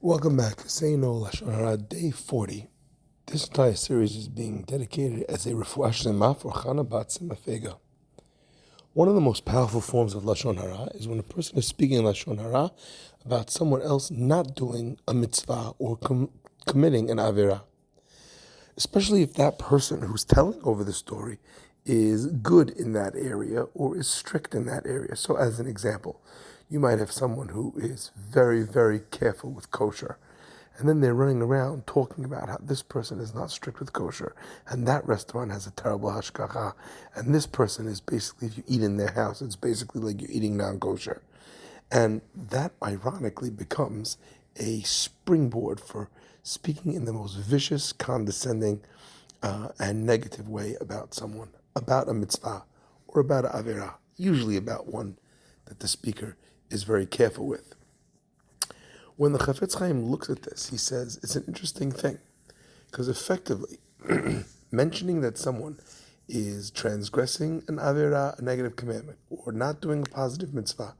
Welcome back to Say No Lashon Hara, Day 40. This entire series is being dedicated as a refuah shlema for Chana Bat Simafega. One of the most powerful forms of Lashon Hara is when a person is speaking Lashon Hara about someone else not doing a mitzvah or committing an avera. Especially if that person who's telling over the story is good in that area or is strict in that area. So as an example, you might have someone who is very, very careful with kosher, and then they're running around talking about how this person is not strict with kosher, and that restaurant has a terrible hashgacha, and this person is basically, if you eat in their house, it's basically like you're eating non-kosher. And that ironically becomes a springboard for speaking in the most vicious, condescending, and negative way about someone, about a mitzvah, or about an avera, usually about one that the speaker is very careful with. When the Chafetz Chaim looks at this, he says it's an interesting thing, because effectively, mentioning that someone is transgressing an avera, a negative commandment, or not doing a positive mitzvah,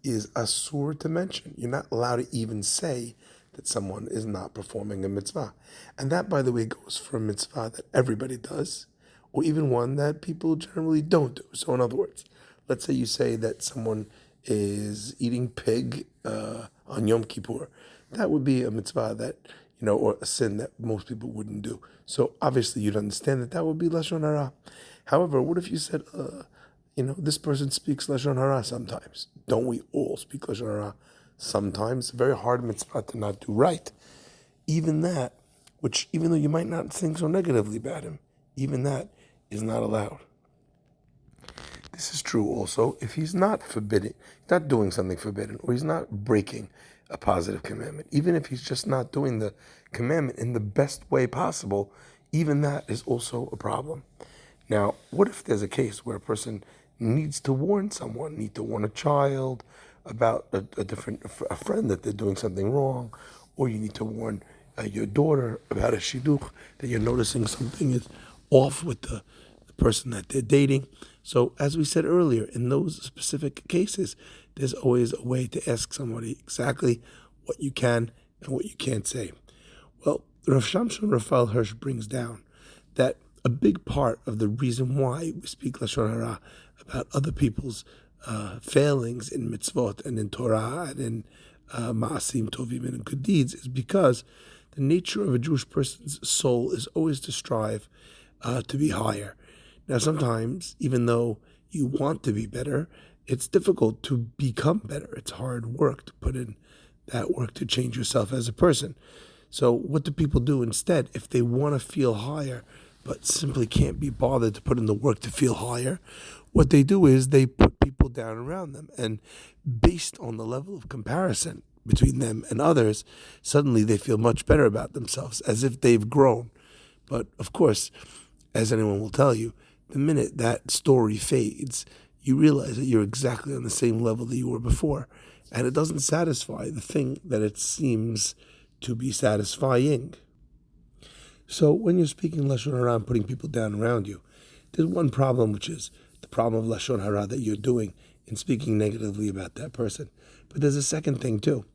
is asur to mention. You're not allowed to even say that someone is not performing a mitzvah. And that, by the way, goes for a mitzvah that everybody does, or even one that people generally don't do. So in other words, let's say you say that someone is eating pig on Yom Kippur. That would be a mitzvah that, or a sin that most people wouldn't do. So obviously you'd understand that would be Lashon Hara. However, what if you said, this person speaks Lashon Hara sometimes? Don't we all speak Lashon Hara sometimes? It's a very hard mitzvah to not do right. Even that, which even though you might not think so negatively about him, even that is not allowed. This is true also if he's not forbidden, not doing something forbidden, or he's not breaking a positive commandment. Even if he's just not doing the commandment in the best way possible, even that is also a problem. Now, what if there's a case where a person needs to warn someone, need to warn a child about a friend that they're doing something wrong, or you need to warn your daughter about a shidduch, that you're noticing something is off with the person that they're dating. So as we said earlier, in those specific cases, there's always a way to ask somebody exactly what you can and what you can't say. Well, Rav Shamshon Raphael Hirsch brings down that a big part of the reason why we speak Lashon Hara about other people's failings in mitzvot and in Torah and in ma'asim tovim and in good deeds is because the nature of a Jewish person's soul is always to strive to be higher. Now, sometimes, even though you want to be better, it's difficult to become better. It's hard work to put in that work to change yourself as a person. So what do people do instead if they want to feel higher but simply can't be bothered to put in the work to feel higher? What they do is they put people down around them, and based on the level of comparison between them and others, suddenly they feel much better about themselves, as if they've grown. But of course, as anyone will tell you, the minute that story fades, you realize that you're exactly on the same level that you were before, and it doesn't satisfy the thing that it seems to be satisfying. So when you're speaking Lashon Hara and putting people down around you, there's one problem, which is the problem of Lashon Hara that you're doing in speaking negatively about that person. But there's a second thing too.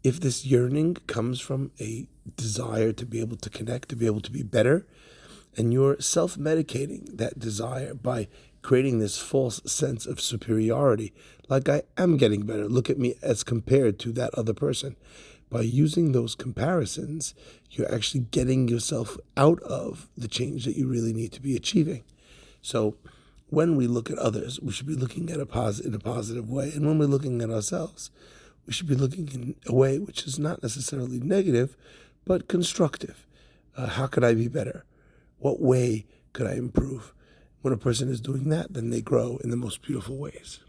If this yearning comes from a desire to be able to connect, to be able to be better, and you're self-medicating that desire by creating this false sense of superiority, like I am getting better, look at me as compared to that other person. By using those comparisons, you're actually getting yourself out of the change that you really need to be achieving. So when we look at others, we should be looking at in a positive way. And when we're looking at ourselves, we should be looking in a way which is not necessarily negative, but constructive. How could I be better? What way could I improve? When a person is doing that, then they grow in the most beautiful ways.